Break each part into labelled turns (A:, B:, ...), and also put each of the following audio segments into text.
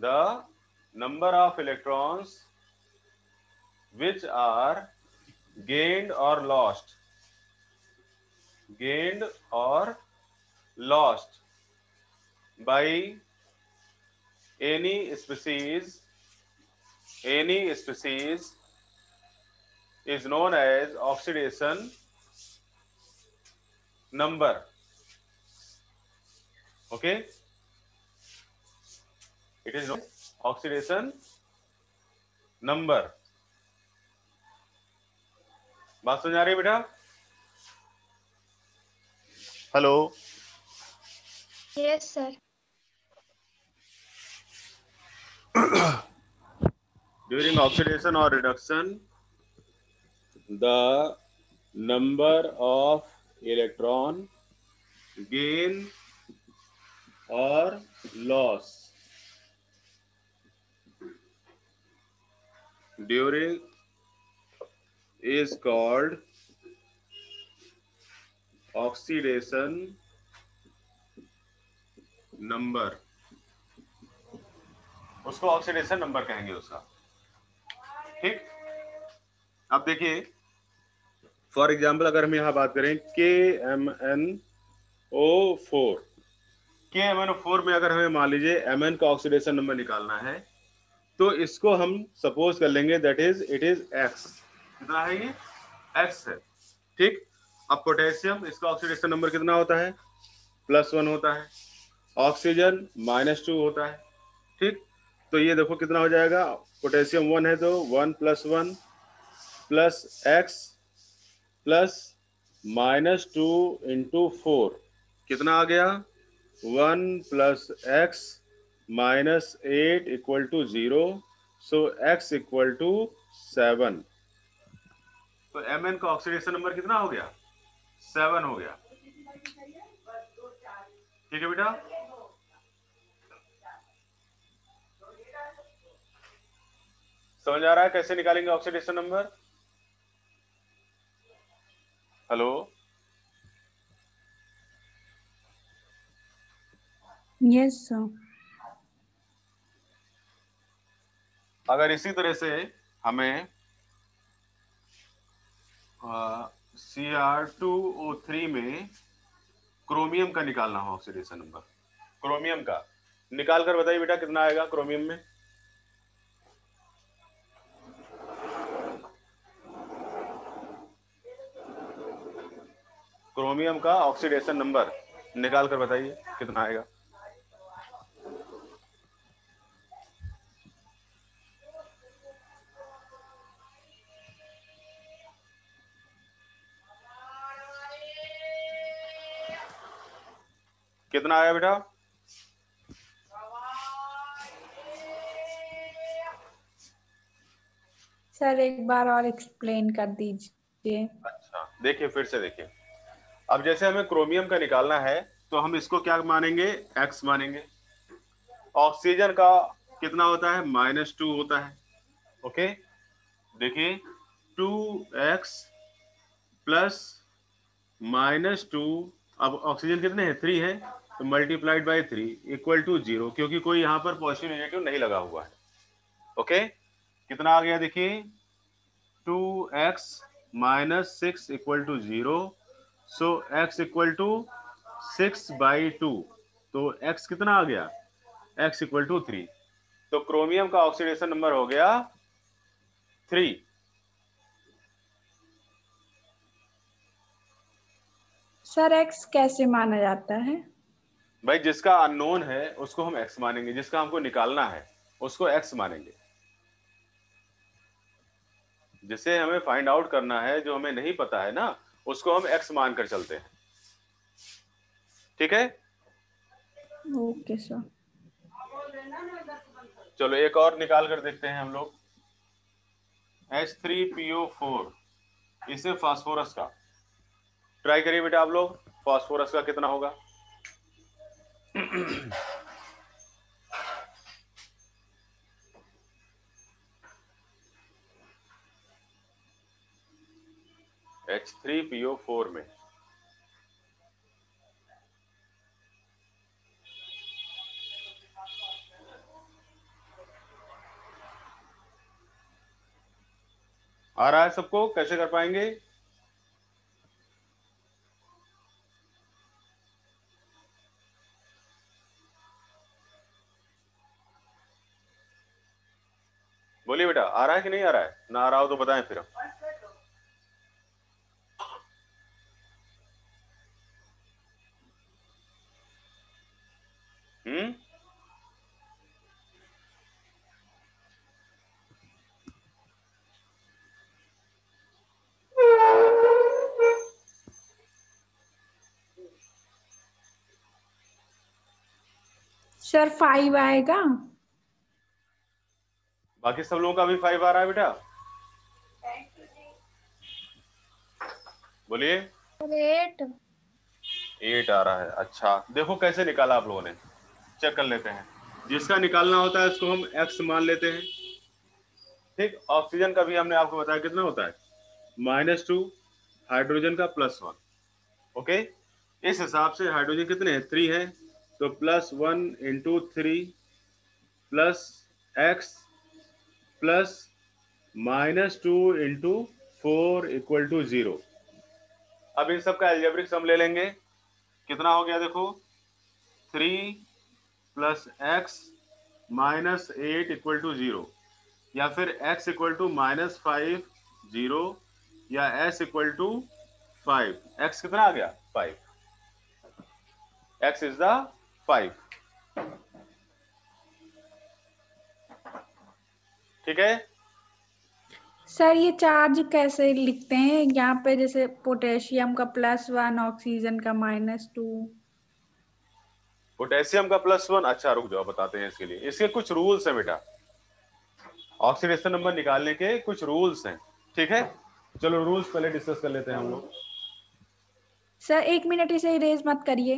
A: The number of electrons which are gained or lost by any species is known as oxidation number. Okay, it is known as oxidation number. बात समझ आ रही है बेटा? Hello.
B: Yes, sir.
A: During oxidation or reduction, the number of electron gain or loss during is called oxidation number. उसको oxidation number कहेंगे उसका. ठीक. अब देखिए, फॉर एग्जाम्पल अगर हम यहां बात करें KMnO4, KMnO4 में अगर हमें मान लीजिए Mn का ऑक्सीडेशन नंबर निकालना है, तो इसको हम सपोज कर लेंगे that is it is X. कितना है ये? X है. ठीक. अब पोटेशियम, इसका ऑक्सीडेशन नंबर कितना होता है? +1 होता है. ऑक्सीजन -2 होता है. ठीक. तो ये देखो कितना हो जाएगा. पोटेशियम 1 है तो 1 + 1 + X + -2 × 4 कितना आ गया? 1 + X -8 = 0. सो X = 7. तो Mn का ऑक्सीडेशन नंबर कितना हो गया? 7 हो गया. ठीक है बेटा. समझ आ रहा है कैसे निकालेंगे oxidation number? Hello.
C: Yes sir.
A: अगर इसी तरह से हमें Cr2O3 में क्रोमियम का निकालना हो ऑक्सीडेशन नंबर, क्रोमियम का निकाल कर बताइए बेटा कितना आएगा क्रोमियम में? क्रोमियम का ऑक्सीडेशन नंबर निकाल कर बताइए कितना आएगा? कितना आया बेटा?
C: सर एक बार और एक्सप्लेन कर दीजिए.
A: अच्छा, देखिए फिर से देखिए. अब जैसे हमें क्रोमियम का निकालना है तो हम इसको क्या मानेंगे? X मानेंगे. ऑक्सीजन का कितना होता है? -2 होता है. ओके. देखिए 2X + -2. अब ऑक्सीजन कितने हैं? 3 है. तो मल्टीप्लाइड बाई 3 = 0, क्योंकि कोई यहाँ पर पॉजिटिव नेगेटिव नहीं लगा हुआ है. ओके. कितना आ गया देखिए? 2X - 6 = 0. सो X = 6/2. तो X कितना आ गया? X = 3. तो क्रोमियम का ऑक्सीडेशन नंबर हो गया 3.
C: सर एक्स कैसे माना जाता है?
A: भाई जिसका अननोन है उसको हम X मानेंगे, जिसका हमको निकालना है उसको X मानेंगे. जिसे हमें फाइंड आउट करना है, जो हमें नहीं पता है ना, उसको हम X मान कर चलते हैं. ठीक है.
C: Okay sir.
A: चलो एक और निकाल कर देखते हैं हम लोग. H3PO4, इसे फास्फोरस का ट्राई करिए बेटा आप लोग. फास्फोरस का कितना होगा? H3PO4 में आ रहा है सबको? कैसे कर पाएंगे? बोलिए बेटा, आ रहा है कि नहीं आ रहा है? ना आ रहा हो तो बताएं फिर हम। हम्म।
C: सर 5 आएगा।
A: बाकी सब लोगों का भी 5 आ रहा है बेटा? बोलिए।
C: 8।
A: 8 आ रहा है। अच्छा, देखो कैसे निकाला आप लोगों ने, चेक कर लेते हैं। जिसका निकालना होता है उसको हम एक्स मान लेते हैं। ठीक, ऑक्सीजन का भी हमने आपको बताया कितना होता है, -2, हाइड्रोजन का +1। ओके, इस हिसाब से हाइड्रोजन कितने हैं, 3 है, तो +1 × 3 प्लस एक्स प्लस -2 × 4 = 0। अब इन सब का एल्जेब्रिक सम ले लेंगे। कितना हो गया देखो, 3 + x - 8 = 0, या फिर x = -5 0, या s = 5। x कितना आ गया, 5। x is the 5। ठीक है।
C: सर ये चार्ज कैसे लिखते हैं यहाँ पे, जैसे पोटेशियम का +1, ऑक्सीजन का -2।
A: पोटेशियम का +1, अच्छा रुक जाओ बताते हैं इसके लिए। इसके कुछ रूल्स हैं बेटा, ऑक्सीडेशन नंबर निकालने के कुछ रूल्स हैं। ठीक है, चलो रूल्स पहले डिस्कस कर लेते हैं हम लोग।
C: सर 1 मिनट इसे इरेज मत करिए।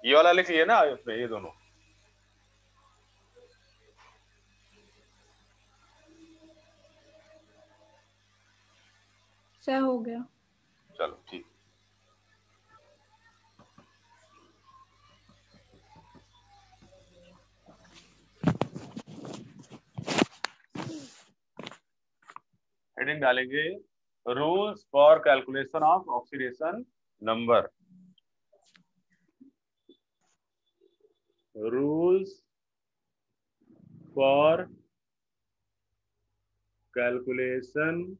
A: ये वाला लिख लिए ना अपने, ये दोनों।
C: सर हो गया।
A: चलो ठीक। हेडिंग डालेंगे, rules for calculation of oxidation number. Rules for calculation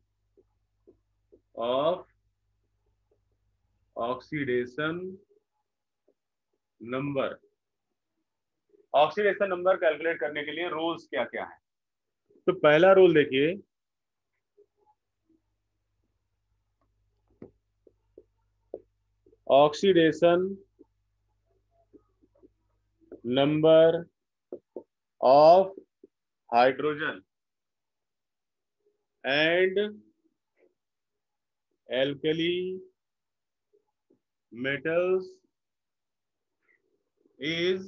A: of oxidation number. Oxidation number calculate करने के लिए रूल्स क्या क्या है? तो पहला रूल देखिए, oxidation number of hydrogen and alkali metals is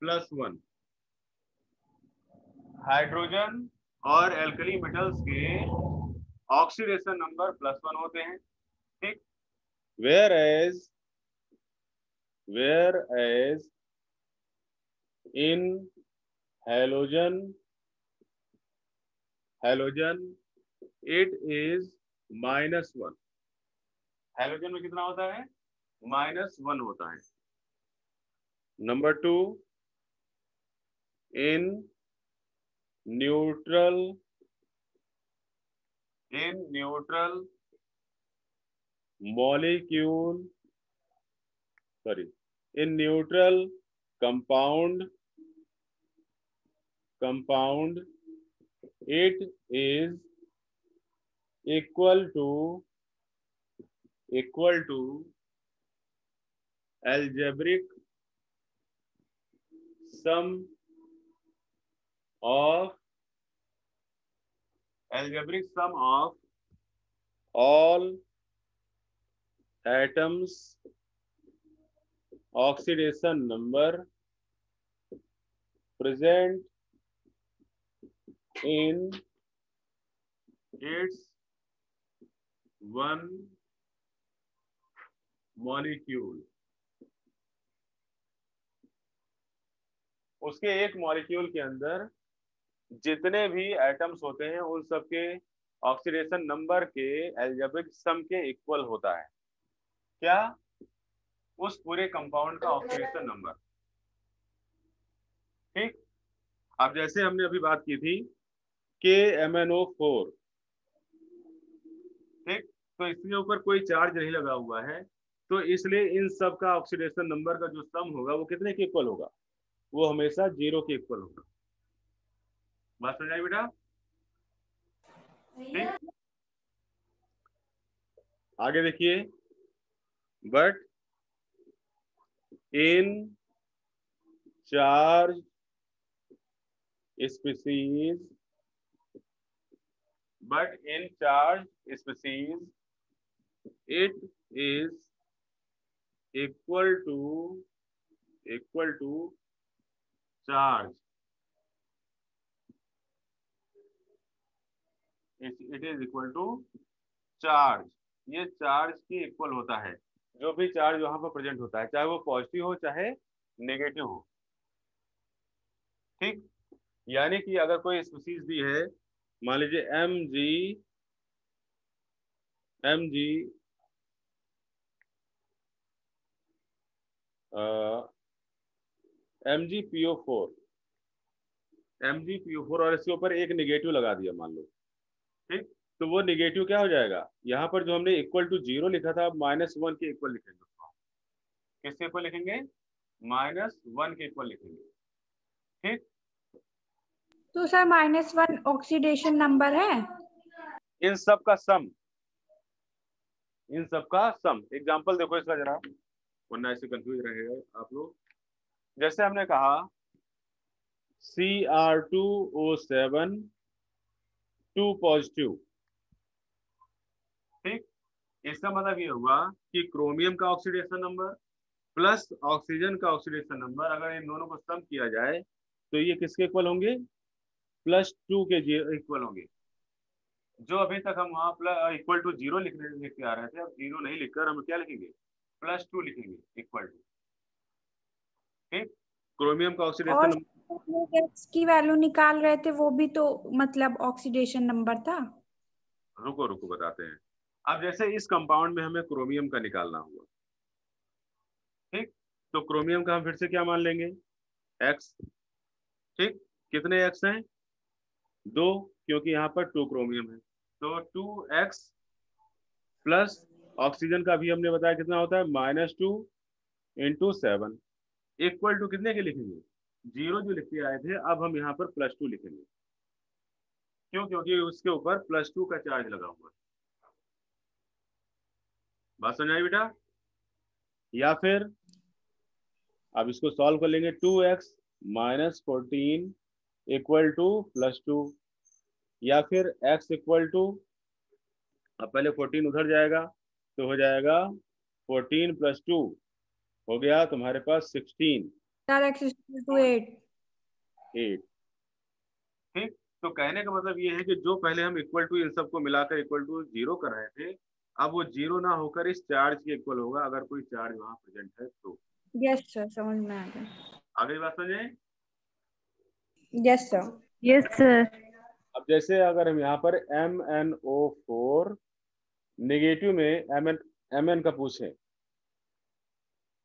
A: +1। Hydrogen और एल्कली मेटल्स के ऑक्सीडेशन नंबर +1 होते हैं। ठीक, whereas in halogen it is -1। Halogen में कितना होता है, -1 होता है। Number 2, in neutral molecule sorry in neutral compound it is equal to algebraic sum of all atoms oxidation number present in its one molecule। उसके एक molecule के अंदर जितने भी एटम्स होते हैं उन सबके ऑक्सीडेशन नंबर के एल्जेब्रिक सम के इक्वल होता है। क्या? उस पूरे कंपाउंड का ऑक्सीडेशन नंबर। ठीक। अब जैसे हमने अभी बात की थी KMnO4, ठीक, तो इसके ऊपर कोई चार्ज नहीं लगा हुआ है, तो इसलिए इन सब का ऑक्सीडेशन नंबर का जो सम होगा वो कितने के इक्वल होगा? वो हमेशा 0 के इक्वल होगा। बात समझ आई बेटा? ठीक, आगे देखिए। But in charge species, but in charged species it is equal to charge, it is equal to charge। ये चार्ज के इक्वल होता है, जो भी चार्ज वहां पर प्रेजेंट होता है, चाहे वो पॉजिटिव हो चाहे नेगेटिव हो। ठीक, यानी कि अगर कोई स्पीसीज दी है, मान लीजिए mg MgPO4 और इसके ऊपर एक नेगेटिव लगा दिया मान लो। ठीक, तो वो नेगेटिव क्या हो जाएगा? यहाँ पर जो हमने इक्वल टू 0 लिखा था, -1 के इक्वल लिखेंगे उसको। किसके इक्वल लिखेंगे? -1 के इक्वल लिखेंगे। ठीक,
C: तो सर -1 ऑक्सीडेशन नंबर है?
A: इन सब का सम, इन सब का सम। एग्जांपल देखो इसका जरा, वरना ऐसे कंफ्यूज रहेगा आप लोग। जैसे हमने कहा Cr2O7 2 पॉजिटिव। ठीक, इसका मतलब ये हुआ कि क्रोमियम का ऑक्सीडेशन नंबर प्लस ऑक्सीजन का ऑक्सीडेशन नंबर, अगर इन दोनों को सम किया जाए तो ये किसके इक्वल होंगे? +2 के इक्वल होंगे। जो अभी तक हम वहां इक्वल टू 0 लिख के आ रहे थे, अब 0 नहीं लिखकर हम क्या लिखेंगे? +2 लिखेंगे इक्वल टू। ठीक, क्रोमियम का ऑक्सीडेशन
C: और
A: नंबर।
C: एक्स की वैल्यू निकाल रहे थे, वो भी तो मतलब ऑक्सीडेशन नंबर था।
A: रुको रुको बताते हैं। अब जैसे इस कंपाउंड में हमें क्रोमियम का निकालना हुआ, ठीक, तो क्रोमियम का हम फिर से क्या मान लेंगे? एक्स। ठीक, कितने एक्स हैं? 2, क्योंकि यहाँ पर 2 क्रोमियम है, तो 2x प्लस ऑक्सीजन का भी हमने बताया कितना होता है? -2 × 7 इक्वल टू कितने के लिखेंगे? 0 जो लिख के आए थे, अब हम यहाँ पर +2 लिखेंगे। क्यों? क्योंकि उसके ऊपर +2 का चार्ज लगा हुआ है। बात समझ आई बेटा? या फिर अब इसको सॉल्व कर लेंगे। 2x - 14 इक्वल टू +2, या फिर x इक्वल टू, अब पहले 14 उधर जाएगा तो हो जाएगा 14 + 2 हो गया तुम्हारे पास 16।
C: Sir x = 8।
A: 8। ठीक, तो कहने का मतलब ये है कि जो पहले हम इक्वल टू इन सबको मिलाकर इक्वल टू 0 कर रहे थे, अब वो 0 ना होकर इस चार्ज के इक्वल होगा, अगर कोई चार्ज वहां प्रेजेंट है तो।
C: यस सर, समझ में आ गया।
A: आगे बात समझे?
C: Yes sir.
B: Yes sir.
A: अब जैसे अगर हम यहाँ पर MnO4 नेगेटिव में Mn का पूछें,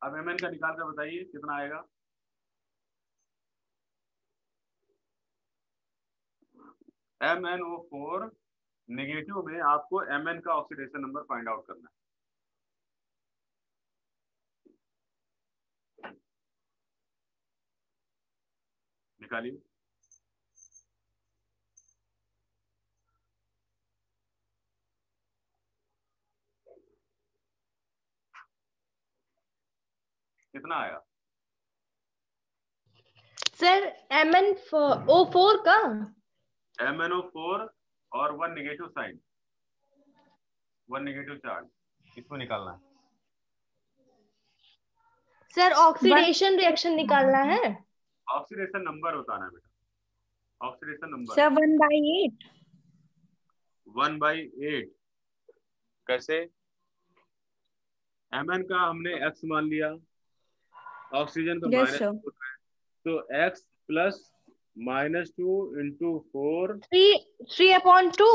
A: अब Mn का निकाल कर बताइए कितना आएगा? MnO4 नेगेटिव में आपको Mn का ऑक्सीडेशन नंबर फाइंड आउट करना है। निकालिए। कितना आया?
B: सर MnO4 का
A: MnO4 और 1 नेगेटिव साइन, 1 नेगेटिव चार्ज, इसको निकालना है।
B: सर ऑक्सीडेशन रिएक्शन निकालना है।
A: ऑक्सीडेशन नंबर बताना है बेटा, ऑक्सीडेशन नंबर।
C: सर 1/8।
A: 1/8 कैसे? Mn का हमने x मान लिया, ऑक्सीजन का
C: यस सर।
A: तो x plus -2 × 4
B: 3/2।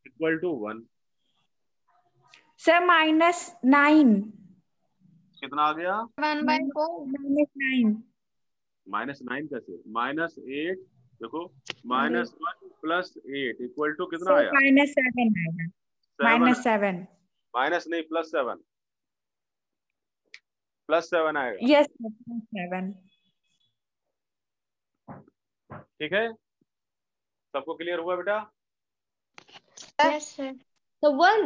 A: Equal to 1।
C: Sir -9।
A: कितना आ गया?
B: 1/4।
C: -9।
A: -9 कैसे? -8, देखो
C: अरे
A: -1 प्लस 8 इक्वल टू कितना
C: सर
A: आया?
C: -7 आएगा।
A: 7।
C: -7।
A: माइनस नहीं, +7, +7 आएगा।
C: Yes sir, +7।
A: ठीक है, सबको क्लियर हुआ बेटा?
B: Yes sir. तो 1।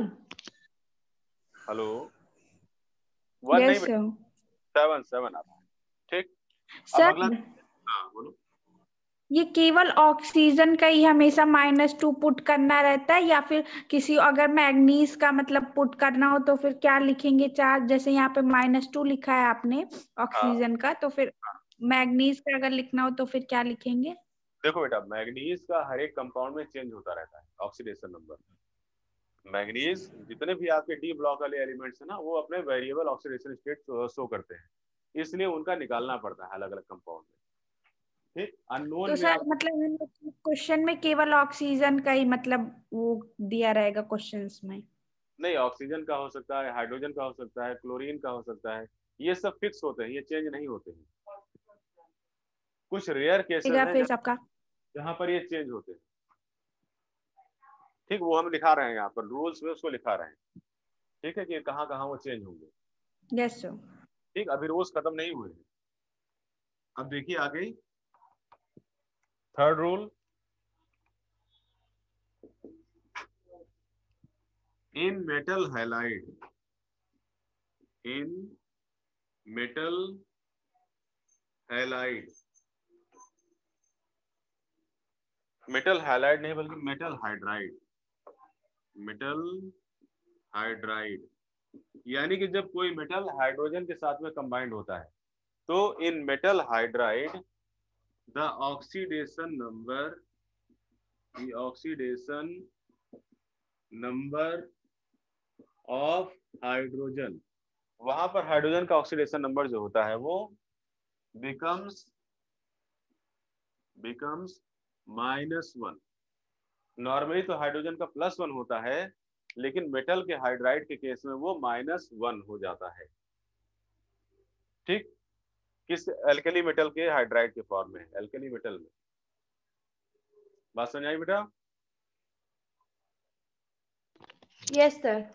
A: हेलो, 1 नहीं
C: यस
A: बेटा,
C: सर।
A: 7 आता है। ठीक, अब अगला।
C: सर
A: हाँ बोलो।
C: ये केवल ऑक्सीजन का ही हमेशा -2 पुट करना रहता है, या फिर किसी अगर मैग्नीज का मतलब पुट करना हो तो फिर क्या लिखेंगे चार्ज? जैसे यहाँ पे -2 लिखा है आपने
A: हाँ
C: ऑक्सीजन का, तो फिर
A: हाँ,
C: मैग्नीज का अगर लिखना हो तो फिर क्या लिखेंगे?
A: देखो बेटा, मैग्नीज का हर एक कंपाउंड में चेंज होता रहता है ऑक्सीडेशन नंबर। मैग्नीज जितने भी आपके डी ब्लॉक वाले एलिमेंट्स है ना, वो अपने वेरिएबल ऑक्सीडेशन स्टेट शो करते हैं, इसलिए उनका निकालना पड़ता है अलग अलग कंपाउंड में। ठीक,
C: तो
A: अननोन में
C: सर
A: आप।
C: मतलब क्वेश्चन में केवल ऑक्सीजन का ही मतलब वो दिया रहेगा क्वेश्चंस में?
A: नहीं, ऑक्सीजन का हो सकता है, हाइड्रोजन का हो सकता है, क्लोरीन का हो सकता है, ये सब फिक्स होते हैं, ये चेंज नहीं होते हैं। कुछ रेयर केसेस हैं
C: फिर सबका।
A: जहां पर ये चेंज होते हैं। ठीक, वो हम लिखा रहे हैं यहाँ पर रूल्स में, उसको लिखा रहे हैं। ठीक है, कि कहाँ कहाँ वो चेंज होंगे।
C: Yes sir.
A: ठीक, अभी रूल्स खत्म नहीं हुए हैं। अब देखिए आगे, थर्ड रूल, इन मेटल हैलाइड, इन मेटल हैलाइड, मेटल हैलाइड नहीं बल्कि मेटल हाइड्राइड, मेटल हाइड्राइड, यानी कि जब कोई मेटल हाइड्रोजन के साथ में कंबाइंड होता है, तो इन metal hydride the oxidation number, the oxidation number of hydrogen, वहां पर हाइड्रोजन का ऑक्सीडेशन नंबर जो होता है वो बिकम्स -1। नॉर्मली तो हाइड्रोजन का +1 होता है, लेकिन मेटल के हाइड्राइड के केस में वो -1 हो जाता है। ठीक, किस एल्कली मेटल के हाइड्राइड के फॉर्म में, एल्कली मेटल में। बात समझ आई बेटा?
B: Yes sir.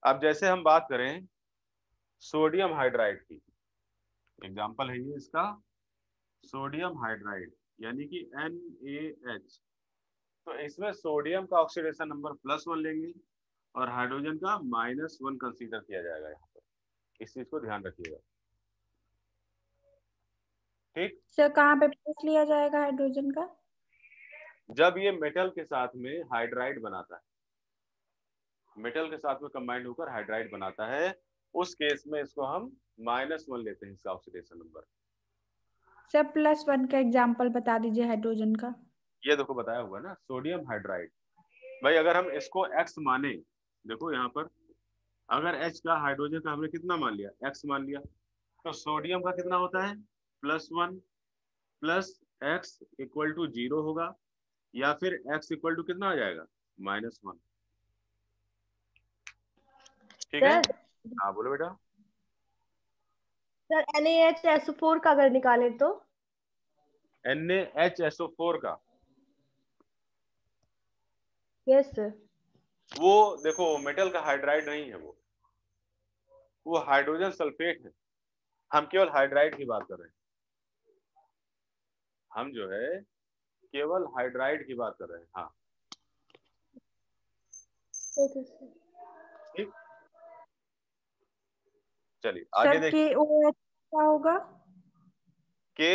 A: अब जैसे हम बात करें सोडियम हाइड्राइड की, एग्जांपल है ये इसका, सोडियम हाइड्राइड यानी कि NaH। तो इसमें सोडियम का ऑक्सीडेशन नंबर +1 लेंगे और हाइड्रोजन का -1 कंसीडर किया जाएगा यहाँ पर। इस चीज को ध्यान रखिएगा। ठीक,
C: सर कहाँ पे प्लस लिया जाएगा हाइड्रोजन का?
A: जब ये मेटल के साथ में हाइड्राइड बनाता है, मेटल के साथ में कंबाइंड होकर हाइड्राइड बनाता है, उस केस में इसको हम -1 लेते हैं इसका ऑक्सीडेशन नंबर।
C: सर +1 का एग्जाम्पल बता दीजिए हाइड्रोजन का।
A: ये देखो बताया हुआ ना, सोडियम हाइड्राइड। भाई अगर हम इसको X माने, देखो यहाँ पर अगर H का, हाइड्रोजन का हमने कितना मान लिया, X मान लिया, तो सोडियम का कितना होता है +1 प्लस X इक्वल टू 0 होगा, या फिर X इक्वल टू कितना आ जाएगा -1। ठीक है,
B: सर
A: हाँ बोलो बेटा।
B: सर NaHSO4 का अगर निकाले तो?
A: NaHSO4 का,
B: यस सर।
A: वो देखो मेटल का हाइड्राइड नहीं है, वो हाइड्रोजन सल्फेट है। हम केवल हाइड्राइड की बात कर रहे हैं, हम जो है केवल हाइड्राइड की बात कर रहे हैं। हाँ
B: ओके सर।
A: ठीक, चलिए आगे
C: सर
A: देखिए।
C: KOH क्या होगा?
A: के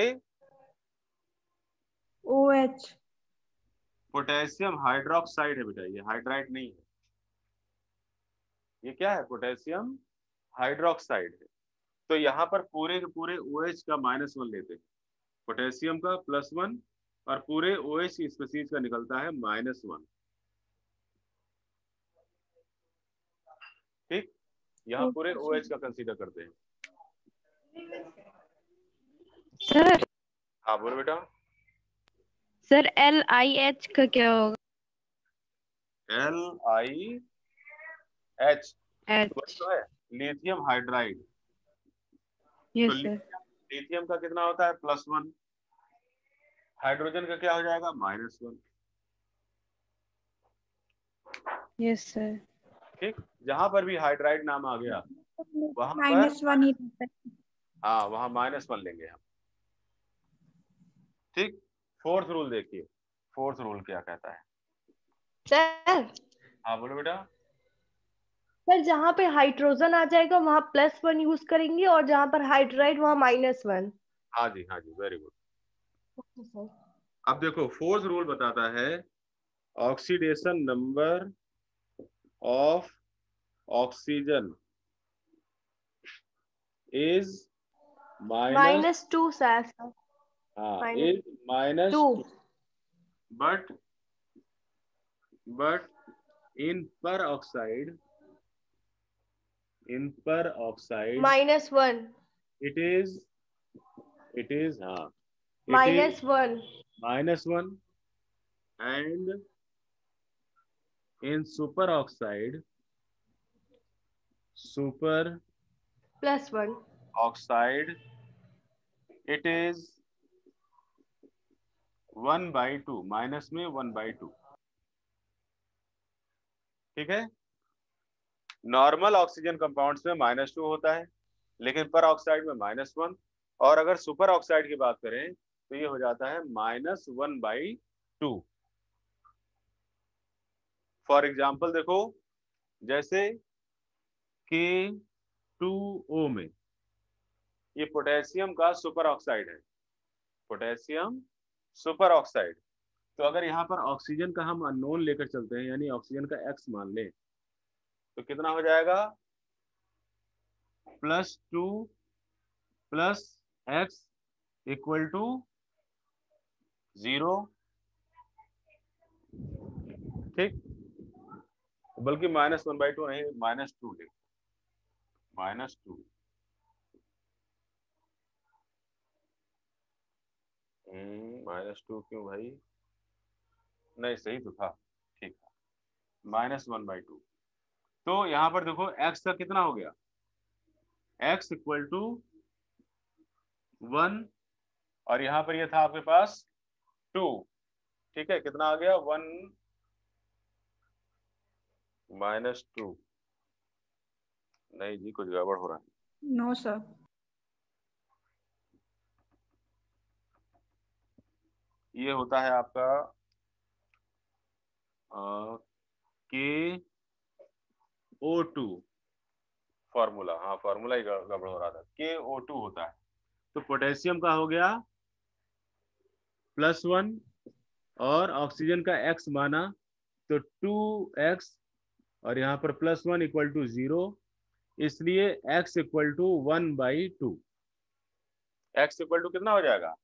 C: OH।
A: पोटेशियम हाइड्रोक्साइड है बेटा, ये हाइड्राइड नहीं है। ये क्या है, पोटेशियम हाइड्रोक्साइड है। तो यहाँ पर पूरे के पूरे OH का -1 लेते हैं, पोटेशियम का +1 और पूरे OH की स्पीशीज का निकलता है -1। ठीक, यहाँ पूरे OH का कंसीडर करते हैं।
B: सर
A: हाँ बोलो बेटा।
B: सर LiH का क्या होगा?
A: LiH तो है लिथियम हाइड्राइड। तो
B: यस सर।
A: लिथियम का कितना होता है +1, हाइड्रोजन का क्या हो जाएगा -1।
B: Yes sir.
A: ठीक, जहां पर भी हाइड्राइड नाम आ गया वहां पर
C: -1 ही रहता है।
A: हाँ वहां -1 लेंगे हम। ठीक, फोर्थ रूल देखिए, फोर्थ रूल क्या कहता है।
B: सर
A: हाँ बोलो बेटा।
B: सर जहाँ पे हाइड्रोजन आ जाएगा वहां +1 यूज करेंगे और जहाँ पर हाइड्राइड वहां -1।
A: हाँ जी हाँ जी, वेरी गुड।
B: Okay sir.
A: अब देखो फोर्थ रूल बताता है oxidation number of oxygen is minus,
B: -2 sir.
A: हाँ इज
B: -2।
A: -2 बट इन पर ऑक्साइड
B: -1।
A: it is हाँ it is
B: -1।
A: -1 and in super
B: +1।
A: oxide it is 1/2, minus में 1/2। ठीक है, नॉर्मल ऑक्सीजन कंपाउंड्स में -2 होता है लेकिन पर ऑक्साइड में -1, और अगर सुपर ऑक्साइड की बात करें तो ये हो जाता है -1/2। फॉर एग्जाम्पल देखो, जैसे K2O में ये पोटेशियम का सुपर ऑक्साइड है, पोटेशियम सुपर ऑक्साइड। तो अगर यहाँ पर ऑक्सीजन का हम अननोन लेकर चलते हैं यानी ऑक्सीजन का X मान लें तो कितना हो जाएगा +2 + X = 0। ठीक, बल्कि -1/2 नहीं, -2 ले, -2। -2 क्यों भाई, नहीं सही तो था, ठीक था, -1/2। तो यहाँ पर देखो x का कितना हो गया, x = 1 और यहाँ पर ये था आपके पास 2। ठीक है, कितना आ गया 1 -2। नहीं जी, कुछ गड़बड़ हो रहा है।
C: No sir.
A: ये होता है आपका KO2 फॉर्मूला, हाँ फॉर्मूला ही गड़बड़ हो रहा था, KO2 होता है। तो पोटेशियम का हो गया +1 और ऑक्सीजन का x माना तो 2x और यहाँ पर +1 = 0, इसलिए x = 1/2। x = कितना हो जाएगा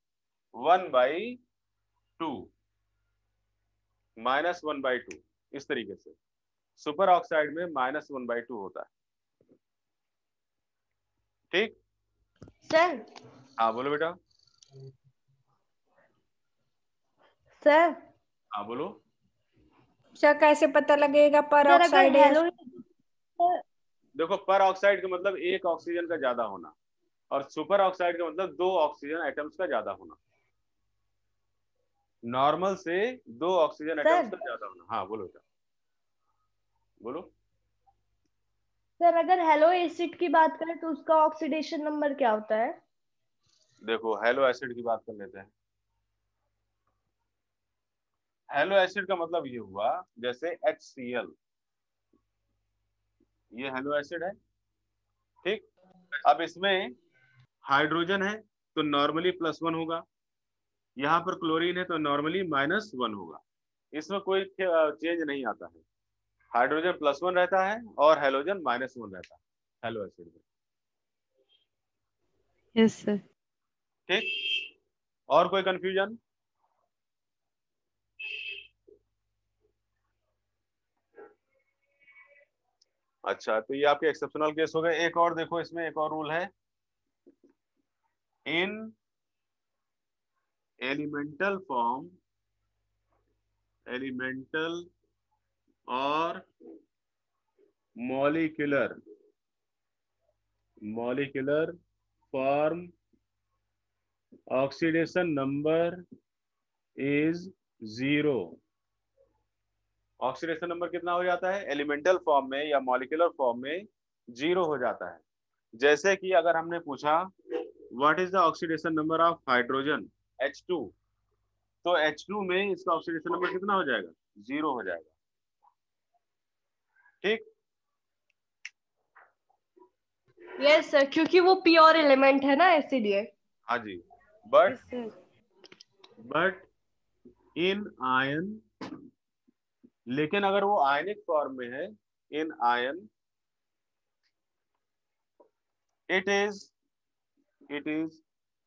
A: 1/2 -1/2। इस तरीके से सुपर ऑक्साइड में -1/2 होता है। ठीक,
B: सर
A: हाँ बोलो बेटा।
B: सर
A: हाँ बोलो।
C: सर कैसे पता लगेगा पर
B: सर अगर
C: ऑक्साइड है?
B: हेलो
A: देखो पर ऑक्साइड का मतलब एक ऑक्सीजन का ज्यादा होना और सुपर ऑक्साइड का मतलब 2 ऑक्सीजन एटम्स का ज्यादा होना, नॉर्मल से 2 ऑक्सीजन एटम्स का ज्यादा होना। हाँ बोलो बेटा, बोलो।
B: सर अगर हेलो एसिड की बात करें तो उसका ऑक्सीडेशन नंबर क्या होता है?
A: देखो हेलो एसिड की बात कर लेते हैं। हेलो एसिड का मतलब ये हुआ जैसे HCl, ये हेलो एसिड है। ठीक, अब इसमें हाइड्रोजन है तो नॉर्मली +1 होगा, यहाँ पर क्लोरीन है तो नॉर्मली -1 होगा, इसमें कोई चेंज नहीं आता है। हाइड्रोजन +1 रहता है और हेलोजन -1 रहता है हेलो एसिड में।
B: Yes sir.
A: ठीक, और कोई कंफ्यूजन? अच्छा, तो ये आपके एक्सेप्शनल केस हो गए। एक और देखो, इसमें एक और रूल है, इन एलिमेंटल और molecular form oxidation number is 0। Oxidation number कितना हो जाता है एलिमेंटल फॉर्म में या मॉलिक्यूलर फॉर्म में? 0 हो जाता है। जैसे कि अगर हमने पूछा what is the oxidation number of hydrogen H2, तो H2 में इसका ऑक्सीडेशन नंबर कितना हो जाएगा? 0 हो जाएगा। ठीक।
B: यस सर, क्योंकि वो प्योर एलिमेंट है ना, इसीलिए।
A: हाँ जी। बट इन आयन, लेकिन अगर वो आयनिक फॉर्म में है, in ion it is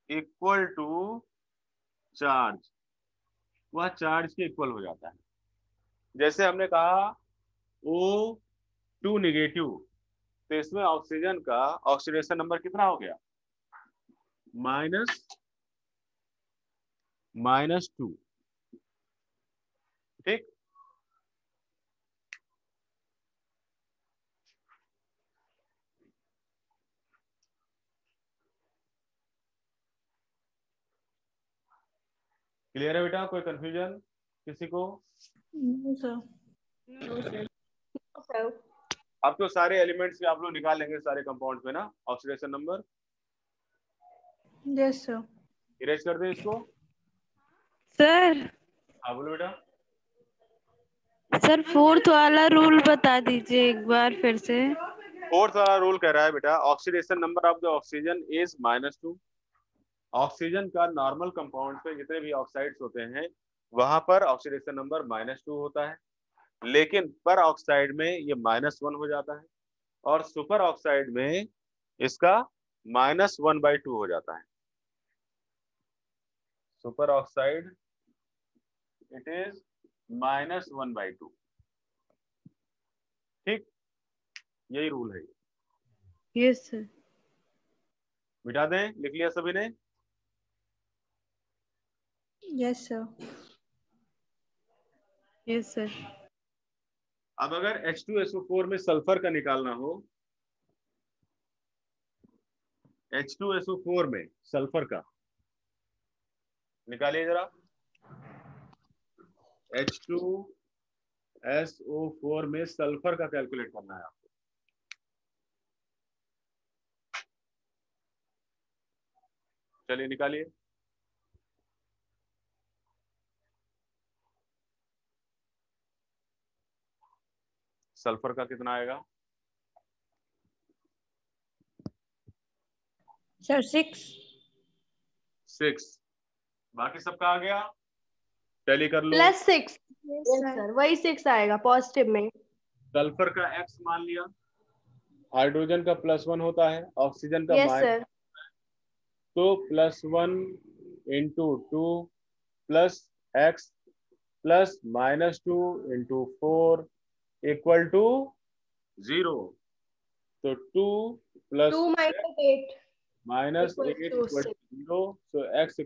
A: equal to charge, वह चार्ज के इक्वल हो जाता है। जैसे हमने कहा O2 नेगेटिव, तो इसमें ऑक्सीजन का ऑक्सीडेशन नंबर कितना हो गया? -2। ठीक। क्लियर है बेटा? कोई कंफ्यूजन किसी को? अब तो सारे एलिमेंट्स आप लोग निकाल लेंगे, सारे कंपाउंड पे ना oxidation number.
C: Yes sir.
A: Erase कर दें इसको।
D: सर
A: हाँ बोलो बेटा।
D: सर फोर्थ वाला रूल बता दीजिए एक बार फिर से।
A: फोर्थ वाला रूल कह रहा है बेटा oxidation number of the oxygen is -2। Oxygen का नॉर्मल कंपाउंड पे जितने भी ऑक्साइड्स होते हैं वहां पर ऑक्सीडेशन नंबर -2 होता है, लेकिन पर ऑक्साइड में ये -1 हो जाता है, और सुपर ऑक्साइड में इसका -1/2 हो जाता है। Super oxide it is -1/2। ठीक, यही रूल है।
D: Yes sir.
A: मिटा दें? लिख लिया सभी ने?
C: Yes sir.
D: Yes sir.
A: अब अगर H2SO4 में सल्फर का निकालना हो, H2SO4 में सल्फर का निकालिए जरा। H2SO4 में सल्फर का कैलकुलेट करना है आपको। चलिए निकालिए। सल्फर का कितना आएगा?
C: सर 6।
A: बाकी सबका आ गया? टैली कर लो।
B: +6। यस सर, वही 6 आएगा पॉजिटिव में।
A: सल्फर का X मान लिया, हाइड्रोजन का +1 होता है, ऑक्सीजन का
B: यस सर।
A: तो +1 × 2 + X + -2 × 4 = 0। तो 2 +
B: 2 - 8
A: -8
B: =
A: =
B: 6।
A: 0, so X =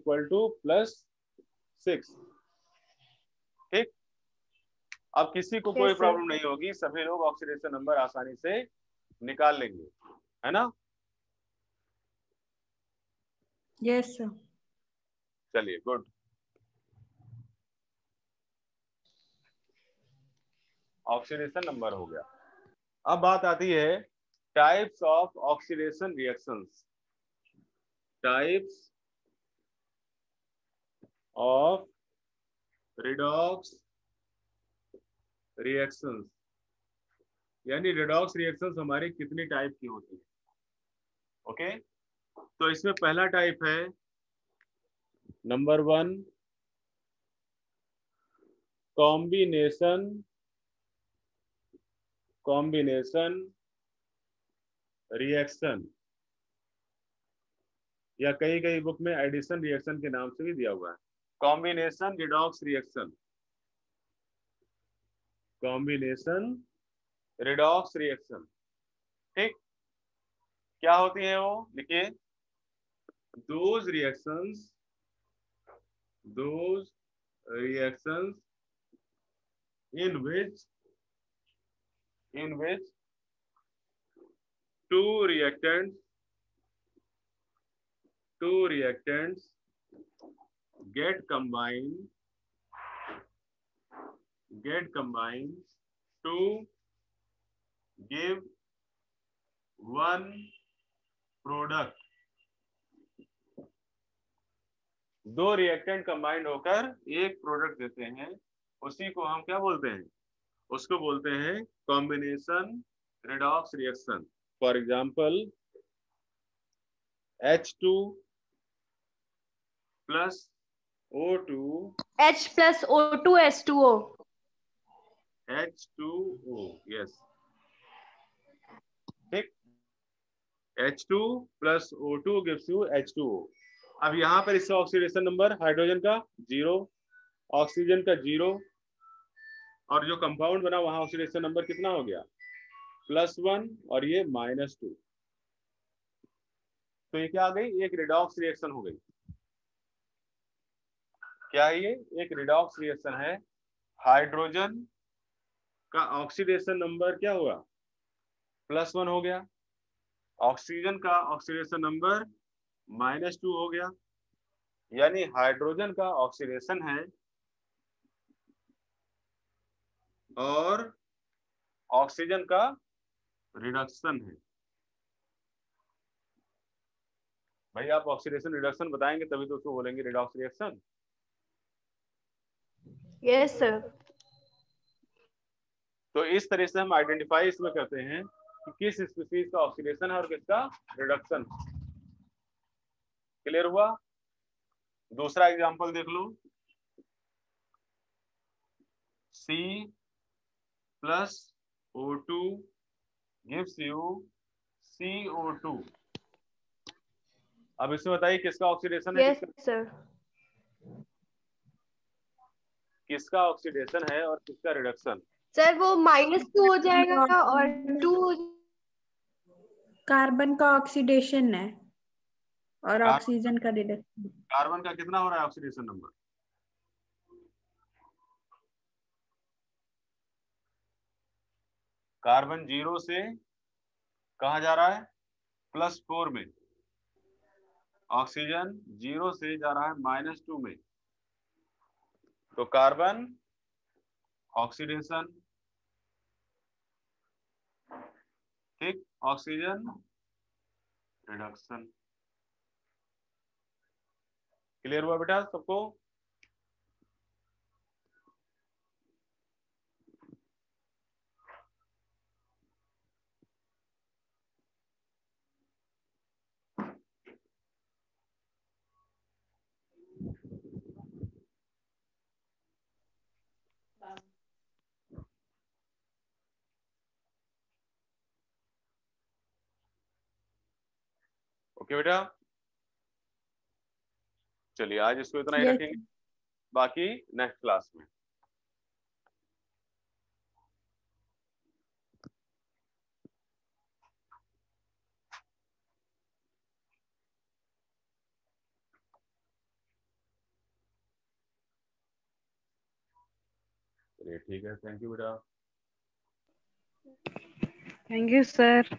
A: +6। ठीक। अब किसी को कोई
B: Yes, sir.
A: प्रॉब्लम नहीं होगी, सभी लोग ऑक्सीडेशन नंबर आसानी से निकाल लेंगे, है ना?
C: Yes sir.
A: चलिए गुड। ऑक्सीडेशन नंबर हो गया। अब बात आती है types of oxidation reactions. Types of redox reactions, यानी रिडॉक्स रिएक्शंस हमारी कितनी टाइप की होती है। ओके, तो इसमें पहला टाइप है नंबर 1 कॉम्बिनेशन रिएक्शन, या कई कई बुक में एडिशन रिएक्शन के नाम से भी दिया हुआ है। Combination redox reaction, combination redox reaction. ठीक, क्या होती है वो? लिखिए, those reactions in which in which two reactants get combined to give one product. दो रिएक्टेंट कंबाइंड होकर एक प्रोडक्ट देते हैं, उसी को हम क्या बोलते हैं? उसको बोलते हैं combination redox reaction. For example H2 plus O2
B: H plus O2 H2O.
A: H2O, yes. ठीक, H2 plus O2 gives you H2O. अब यहाँ पर इसका ऑक्सीडेशन नंबर हाइड्रोजन का 0, ऑक्सीजन का 0, और जो कंपाउंड बना वहां ऑक्सीडेशन नंबर कितना हो गया? +1 और ये -2. तो ये क्या आ गई? एक रिडॉक्स रिएक्शन हो गई. क्या है ये? एक रिडॉक्स रिएक्शन है. हाइड्रोजन का ऑक्सीडेशन नंबर क्या हुआ? +1 हो गया. ऑक्सीजन का ऑक्सीडेशन नंबर -2 हो गया. यानी हाइड्रोजन का ऑक्सीडेशन है और ऑक्सीजन का रिडक्शन है. भाई आप ऑक्सीडेशन रिडक्शन बताएंगे तभी तो उसको बोलेंगे रिडॉक्स रिएक्शन.
B: Yes sir.
A: तो इस तरह से हम आइडेंटिफाई इसमें करते हैं कि किस स्पीशीज का ऑक्सीडेशन है और किसका रिडक्शन. क्लियर हुआ? दूसरा एग्जांपल देख लो. C plus O2 gives you CO2. अब इसमें बताइए किसका ऑक्सीडेशन है?
B: Yes sir.
A: किसका ऑक्सीडेशन है और किसका रिडक्शन?
B: सर वो -2 हो जाएगा और 2
C: कार्बन का ऑक्सीडेशन है और ऑक्सीजन का रिडक्शन.
A: कार्बन का कितना हो रहा है ऑक्सीडेशन नंबर? कार्बन 0 से कहा जा रहा है? +4 में. ऑक्सीजन 0 से जा रहा है -2 में. तो कार्बन ऑक्सीडेशन, ठीक, ऑक्सीजन रिडक्शन. क्लियर हुआ बेटा सबको? ओके बेटा, चलिए आज इसको इतना ही रखेंगे, बाकी नेक्स्ट क्लास में. चलिए ठीक है, थैंक यू बेटा.
D: Thank you sir.